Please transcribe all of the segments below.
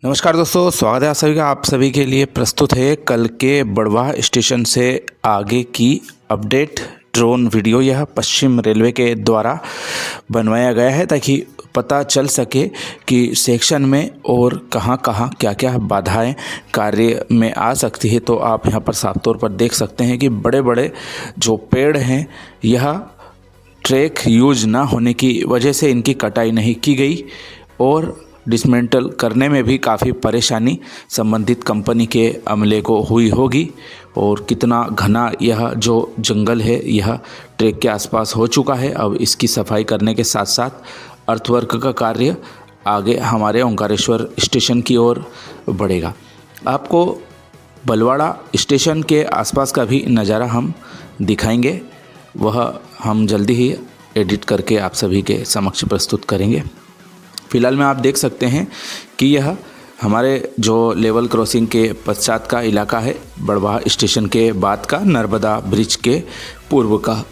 नमस्कार दोस्तों, स्वागत है आप सभी के लिए प्रस्तुत है कल के बड़वाह स्टेशन से आगे की अपडेट ड्रोन वीडियो। यह पश्चिम रेलवे के द्वारा बनवाया गया है ताकि पता चल सके कि सेक्शन में और कहां कहां क्या क्या बाधाएं कार्य में आ सकती है। तो आप यहां पर साफ तौर पर देख सकते हैं कि बड़े बड़े जो पेड़ हैं, यह ट्रैक यूज ना होने की वजह से इनकी कटाई नहीं की गई और डिसमेंटल करने में भी काफ़ी परेशानी संबंधित कंपनी के अमले को हुई होगी। और कितना घना यह जो जंगल है यह ट्रैक के आसपास हो चुका है। अब इसकी सफाई करने के साथ साथ अर्थवर्क का कार्य आगे हमारे ओंकारेश्वर स्टेशन की ओर बढ़ेगा। आपको बलवाड़ा स्टेशन के आसपास का भी नज़ारा हम दिखाएंगे, वह हम जल्दी ही एडिट करके आप सभी के समक्ष प्रस्तुत करेंगे। फ़िलहाल में आप देख सकते हैं कि यह हमारे जो लेवल क्रॉसिंग के पश्चात का इलाका है, बड़वाह स्टेशन के बाद का, नर्मदा ब्रिज के पूर्व का।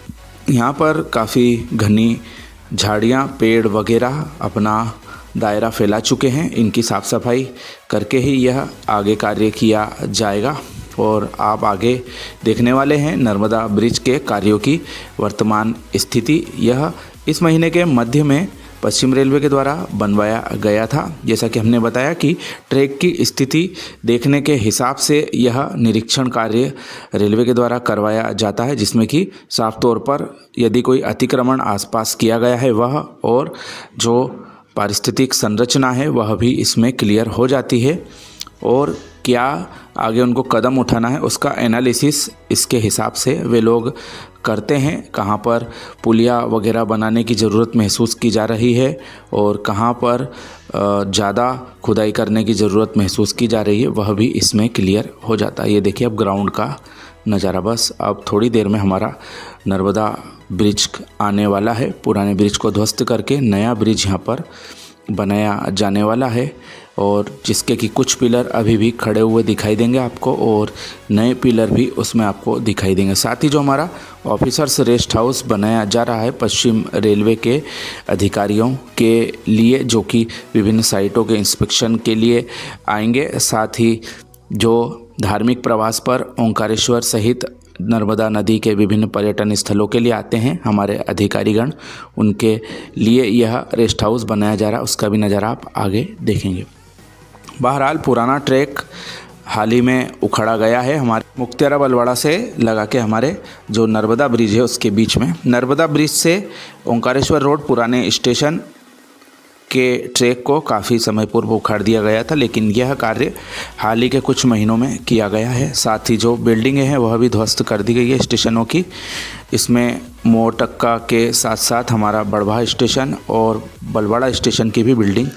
यहाँ पर काफ़ी घनी झाड़ियाँ, पेड़ वगैरह अपना दायरा फैला चुके हैं। इनकी साफ़ सफाई करके ही यह आगे कार्य किया जाएगा और आप आगे देखने वाले हैं नर्मदा ब्रिज के कार्यों की वर्तमान स्थिति। यह इस महीने के मध्य में पश्चिम रेलवे के द्वारा बनवाया गया था। जैसा कि हमने बताया कि ट्रैक की स्थिति देखने के हिसाब से यह निरीक्षण कार्य रेलवे के द्वारा करवाया जाता है, जिसमें कि साफ तौर पर यदि कोई अतिक्रमण आसपास किया गया है वह और जो पारिस्थितिक संरचना है वह भी इसमें क्लियर हो जाती है और क्या आगे उनको कदम उठाना है उसका एनालिसिस इसके हिसाब से वे लोग करते हैं। कहाँ पर पुलिया वगैरह बनाने की ज़रूरत महसूस की जा रही है और कहाँ पर ज़्यादा खुदाई करने की ज़रूरत महसूस की जा रही है वह भी इसमें क्लियर हो जाता है। ये देखिए अब ग्राउंड का नज़ारा। बस अब थोड़ी देर में हमारा नर्मदा ब्रिज आने वाला है। पुराने ब्रिज को ध्वस्त करके नया ब्रिज यहाँ पर बनाया जाने वाला है और जिसके कि कुछ पिलर अभी भी खड़े हुए दिखाई देंगे आपको और नए पिलर भी उसमें आपको दिखाई देंगे। साथ ही जो हमारा ऑफिसर्स रेस्ट हाउस बनाया जा रहा है पश्चिम रेलवे के अधिकारियों के लिए, जो कि विभिन्न साइटों के इंस्पेक्शन के लिए आएंगे। साथ ही जो धार्मिक प्रवास पर ओंकारेश्वर सहित नर्मदा नदी के विभिन्न पर्यटन स्थलों के लिए आते हैं हमारे अधिकारीगण, उनके लिए यह रेस्ट हाउस बनाया जा रहा है। उसका भी नज़ारा आप आगे देखेंगे। बहरहाल पुराना ट्रैक हाल ही में उखड़ा गया है हमारे मुक्तियारा बलवाड़ा से लगा के हमारे जो नर्मदा ब्रिज है उसके बीच में। नर्मदा ब्रिज से ओंकारेश्वर रोड पुराने स्टेशन के ट्रैक को काफ़ी समय पूर्व उखाड़ दिया गया था, लेकिन यह कार्य हाल ही के कुछ महीनों में किया गया है। साथ ही जो बिल्डिंगें हैं वह भी ध्वस्त कर दी गई है स्टेशनों की। इसमें मोटक्का के साथ साथ हमारा बड़वाह स्टेशन और बलवाड़ा स्टेशन की भी बिल्डिंग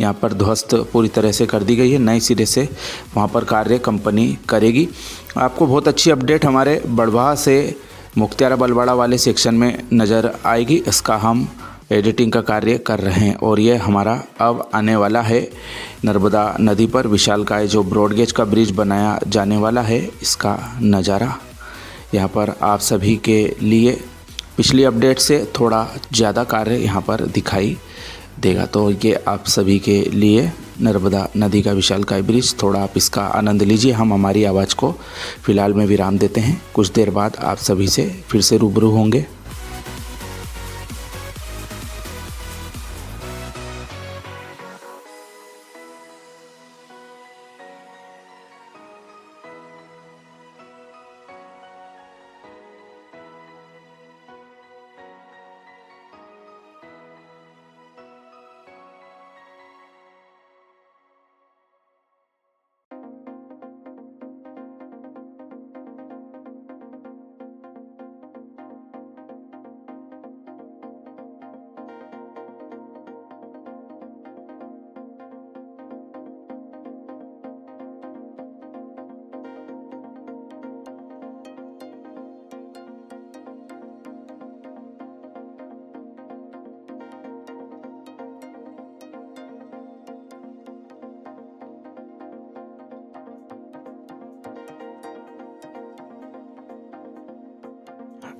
यहाँ पर ध्वस्त पूरी तरह से कर दी गई है। नए सिरे से वहाँ पर कार्य कंपनी करेगी। आपको बहुत अच्छी अपडेट हमारे बड़वाह से मुक्तियारा बलवाड़ा वाले सेक्शन में नज़र आएगी। इसका हम एडिटिंग का कार्य कर रहे हैं और ये हमारा अब आने वाला है नर्मदा नदी पर विशालकाय जो ब्रॉडगेज का ब्रिज बनाया जाने वाला है, इसका नज़ारा यहाँ पर आप सभी के लिए पिछली अपडेट से थोड़ा ज़्यादा कार्य यहाँ पर दिखाई देगा। तो ये आप सभी के लिए नर्मदा नदी का विशालकाय ब्रिज, थोड़ा आप इसका आनंद लीजिए। हम हमारी आवाज़ को फ़िलहाल में विराम देते हैं। कुछ देर बाद आप सभी से फिर से रूबरू होंगे।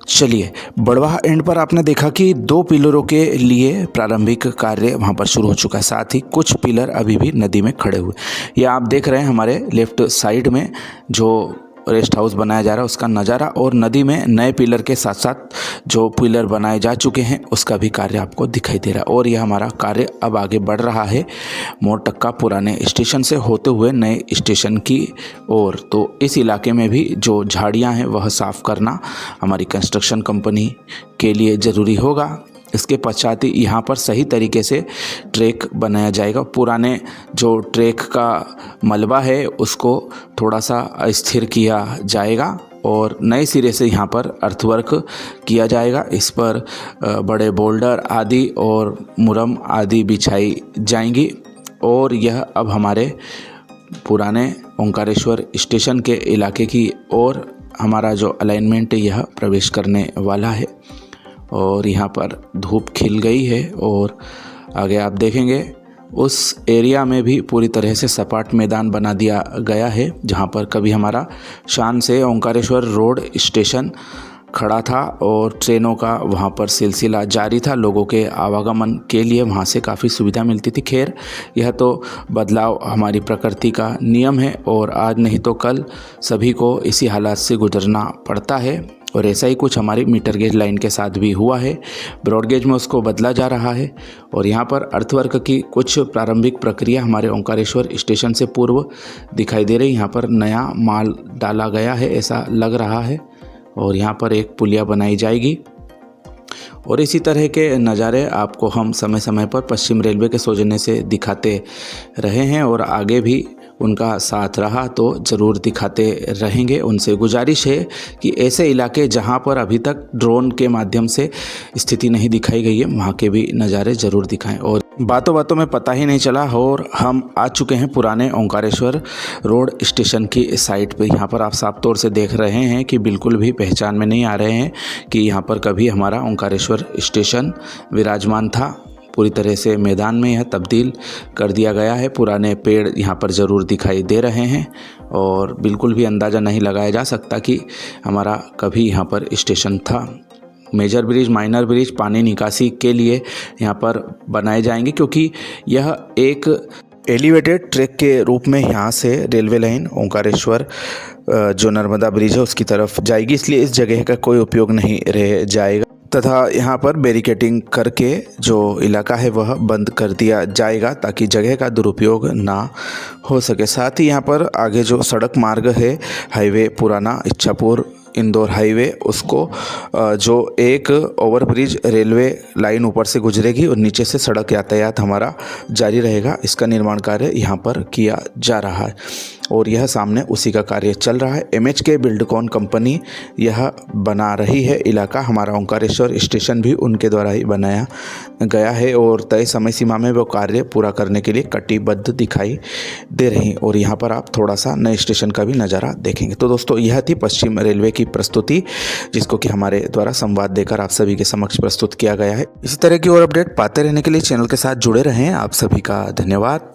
चलिए, बड़वाह एंड पर आपने देखा कि 2 पिलरों के लिए प्रारंभिक कार्य वहाँ पर शुरू हो चुका है। साथ ही कुछ पिलर अभी भी नदी में खड़े हुए। ये आप देख रहे हैं हमारे लेफ्ट साइड में जो रेस्ट हाउस बनाया जा रहा है उसका नज़ारा, और नदी में नए पिलर के साथ साथ जो पिलर बनाए जा चुके हैं उसका भी कार्य आपको दिखाई दे रहा है। और यह हमारा कार्य अब आगे बढ़ रहा है मोरटक्का पुराने स्टेशन से होते हुए नए स्टेशन की ओर। तो इस इलाके में भी जो झाड़ियां हैं वह साफ़ करना हमारी कंस्ट्रक्शन कंपनी के लिए ज़रूरी होगा। इसके पश्चात ही यहाँ पर सही तरीके से ट्रैक बनाया जाएगा। पुराने जो ट्रैक का मलबा है उसको थोड़ा सा अस्थिर किया जाएगा और नए सिरे से यहाँ पर अर्थवर्क किया जाएगा। इस पर बड़े बोल्डर आदि और मुरम आदि बिछाई जाएंगी और यह अब हमारे पुराने ओंकारेश्वर स्टेशन के इलाके की ओर हमारा जो अलाइनमेंट यह प्रवेश करने वाला है। और यहाँ पर धूप खिल गई है और आगे आप देखेंगे उस एरिया में भी पूरी तरह से सपाट मैदान बना दिया गया है, जहाँ पर कभी हमारा शान से ओंकारेश्वर रोड स्टेशन खड़ा था और ट्रेनों का वहाँ पर सिलसिला जारी था। लोगों के आवागमन के लिए वहाँ से काफ़ी सुविधा मिलती थी। खैर, यह तो बदलाव हमारी प्रकृति का नियम है और आज नहीं तो कल सभी को इसी हालात से गुजरना पड़ता है। और ऐसा ही कुछ हमारी मीटर गेज लाइन के साथ भी हुआ है। ब्रॉड गेज में उसको बदला जा रहा है और यहाँ पर अर्थवर्क की कुछ प्रारंभिक प्रक्रिया हमारे ओंकारेश्वर स्टेशन से पूर्व दिखाई दे रही। यहाँ पर नया माल डाला गया है ऐसा लग रहा है और यहाँ पर एक पुलिया बनाई जाएगी। और इसी तरह के नज़ारे आपको हम समय समय पर पश्चिम रेलवे के सौजन्य से दिखाते रहे हैं और आगे भी उनका साथ रहा तो ज़रूर दिखाते रहेंगे। उनसे गुजारिश है कि ऐसे इलाके जहां पर अभी तक ड्रोन के माध्यम से स्थिति नहीं दिखाई गई है वहां के भी नज़ारे ज़रूर दिखाएं। और बातों बातों में पता ही नहीं चला और हम आ चुके हैं पुराने ओंकारेश्वर रोड स्टेशन की साइट पे। यहाँ पर आप साफ तौर से देख रहे हैं कि बिल्कुल भी पहचान में नहीं आ रहे हैं कि यहाँ पर कभी हमारा ओंकारेश्वर स्टेशन विराजमान था। पूरी तरह से मैदान में यह तब्दील कर दिया गया है। पुराने पेड़ यहाँ पर ज़रूर दिखाई दे रहे हैं और बिल्कुल भी अंदाज़ा नहीं लगाया जा सकता कि हमारा कभी यहाँ पर स्टेशन था। मेजर ब्रिज, माइनर ब्रिज पानी निकासी के लिए यहाँ पर बनाए जाएंगे क्योंकि यह एक एलिवेटेड ट्रैक के रूप में यहाँ से रेलवे लाइन ओंकारेश्वर जो नर्मदा ब्रिज है उसकी तरफ जाएगी, इसलिए इस जगह का कोई उपयोग नहीं रह जाएगा तथा यहाँ पर बैरिकेडिंग करके जो इलाका है वह बंद कर दिया जाएगा ताकि जगह का दुरुपयोग ना हो सके। साथ ही यहाँ पर आगे जो सड़क मार्ग है हाईवे पुराना इच्छापुर इंदौर हाईवे, उसको जो एक ओवरब्रिज रेलवे लाइन ऊपर से गुजरेगी और नीचे से सड़क यातायात हमारा जारी रहेगा। इसका निर्माण कार्य यहाँ पर किया जा रहा है और यह सामने उसी का कार्य चल रहा है। MHK बिल्डकॉन कंपनी यह बना रही है इलाका। हमारा ओंकारेश्वर स्टेशन भी उनके द्वारा ही बनाया गया है और तय समय सीमा में वो कार्य पूरा करने के लिए कटिबद्ध दिखाई दे रही। और यहाँ पर आप थोड़ा सा नए स्टेशन का भी नज़ारा देखेंगे। तो दोस्तों, यह थी पश्चिम रेलवे की प्रस्तुति जिसको कि हमारे द्वारा संवाद देकर आप सभी के समक्ष प्रस्तुत किया गया है। इसी तरह की और अपडेट पाते रहने के लिए चैनल के साथ जुड़े रहें। आप सभी का धन्यवाद।